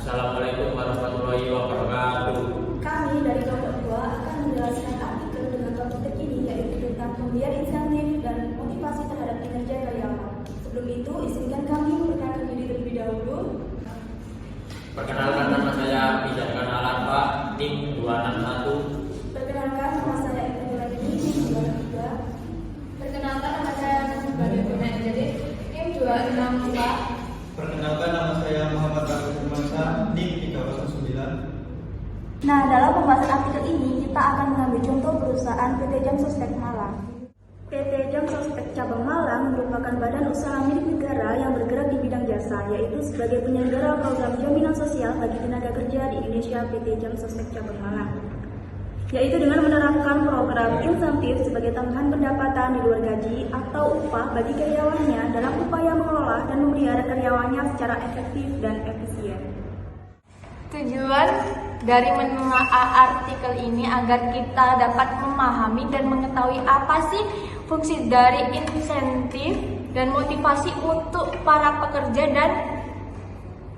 Assalamualaikum warahmatullahi wabarakatuh. Kami dari kelompok 2 akan menjelaskan artikel dengan topik terkini, yaitu tentang pemberian insentif dan motivasi terhadap kinerja karyawan. Sebelum itu, izinkan kami memperkenalkan diri terlebih dahulu. Perkenalkan, nama saya Bijarkan Alatfa, NIM 261. Perkenalkan, nama saya Ibnu Radini, NIM 23. Perkenalkan, nama saya Nabi Buna jadi NIM 264. Perkenalkan, nama saya Muhammad Raffi Firmansa, NIM 309. Nah, dalam pembahasan artikel ini, kita akan mengambil contoh perusahaan PT Jam Sostek Malang. PT Jam Sostek Cabang Malang merupakan badan usaha milik negara yang bergerak di bidang jasa, yaitu sebagai penyelenggara program jaminan sosial bagi tenaga kerja di Indonesia. PT Jam Sostek Cabang Malang, yaitu dengan menerapkan program insentif sebagai tambahan pendapatan di luar gaji atau upah bagi karyawannya dalam upaya mengelola dan memelihara karyawannya secara efektif dan efisien. Tujuan dari menelaah artikel ini agar kita dapat memahami dan mengetahui apa sih fungsi dari insentif dan motivasi untuk para pekerja dan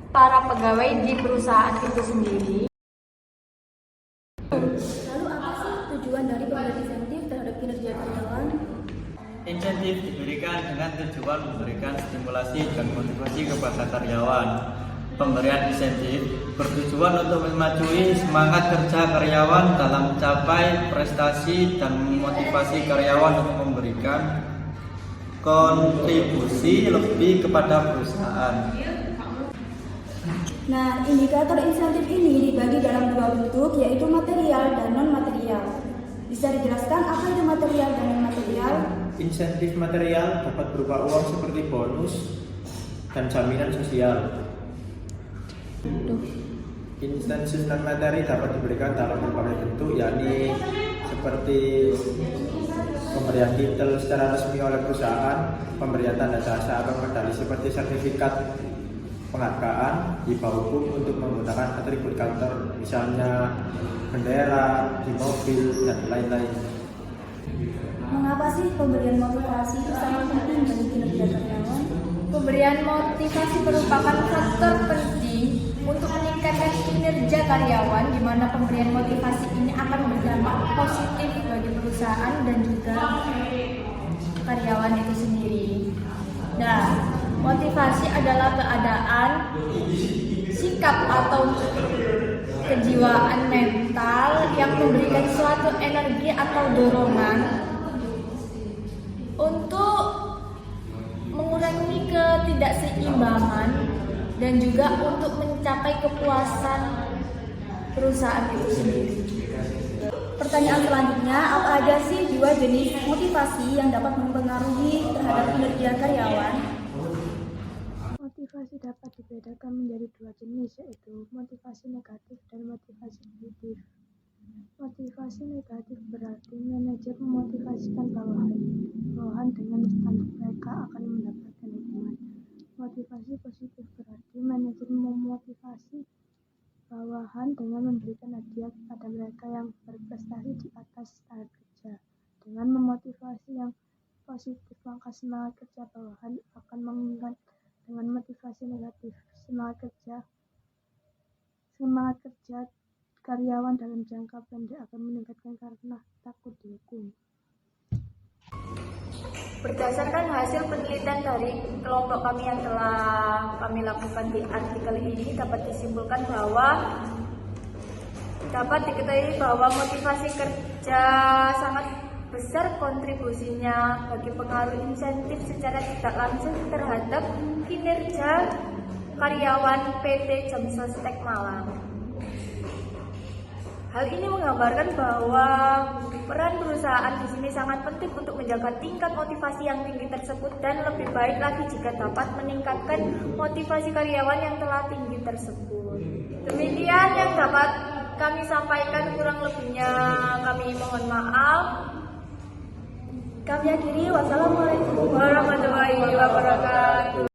para pegawai di perusahaan itu sendiri. Lalu apa sih tujuan dari pemberian insentif terhadap kinerja karyawan? Insentif diberikan dengan tujuan memberikan stimulasi dan motivasi kepada karyawan. Pemberian insentif bertujuan untuk memacu semangat kerja karyawan dalam mencapai prestasi dan memotivasi karyawan untuk memberikan kontribusi lebih kepada perusahaan. Nah, indikator insentif ini dibagi dalam dua bentuk, yaitu material dan non-material. Bisa dijelaskan apa itu material dan non-material? Insentif material dapat berupa uang seperti bonus dan jaminan sosial. Insentif non materi dapat diberikan dalam berbagai bentuk, yakni seperti pemberian titel secara resmi oleh perusahaan, pemberian tanda jasa atau medali seperti sertifikat penghargaan, hibah hukum untuk menggunakan atribut kantor, misalnya bendera di mobil dan lain-lain. Mengapa sih pemberian motivasi itu sangat penting bagi kinerja karyawan? Pemberian motivasi merupakan faktor penting untuk meningkatkan kinerja karyawan, di mana pemberian motivasi ini akan berdampak positif bagi perusahaan dan juga karyawan itu sendiri. Nah, motivasi adalah keadaan, sikap atau kejiwaan mental yang memberikan suatu energi atau dorongan untuk mengurangi ketidakseimbangan dan juga untuk mencapai kepuasan perusahaan itu sendiri. Pertanyaan selanjutnya, apa aja sih dua jenis motivasi yang dapat mempengaruhi terhadap kinerja karyawan? Motivasi dapat dibedakan menjadi dua jenis, yaitu motivasi negatif dan motivasi positif. Motivasi negatif berarti manajer memotivasikan bawahan dengan standar mereka akan mendapatkan hukuman. Motivasi positif berarti manajer memotivasi bawahan dengan memberikan hadiah kepada mereka yang berprestasi di atas standar kerja. Dengan memotivasi yang positif, maka semangat kerja bawahan akan meningkat. Dengan motivasi negatif, semangat kerja karyawan dalam jangka pendek akan meningkatkan karena takut dihukum. Berdasarkan hasil penelitian dari kelompok kami yang telah kami lakukan di artikel ini, dapat disimpulkan bahwa dapat diketahui bahwa motivasi kerja sangat besar kontribusinya bagi pengaruh insentif secara tidak langsung terhadap kinerja karyawan PT Jam Sostek Malang. Hal ini menggambarkan bahwa peran perusahaan di sini sangat penting untuk menjaga tingkat motivasi yang tinggi tersebut, dan lebih baik lagi jika dapat meningkatkan motivasi karyawan yang telah tinggi tersebut. Demikian yang dapat kami sampaikan, kurang lebihnya kami mohon maaf. Kami akhiri, wassalamualaikum warahmatullahi wabarakatuh.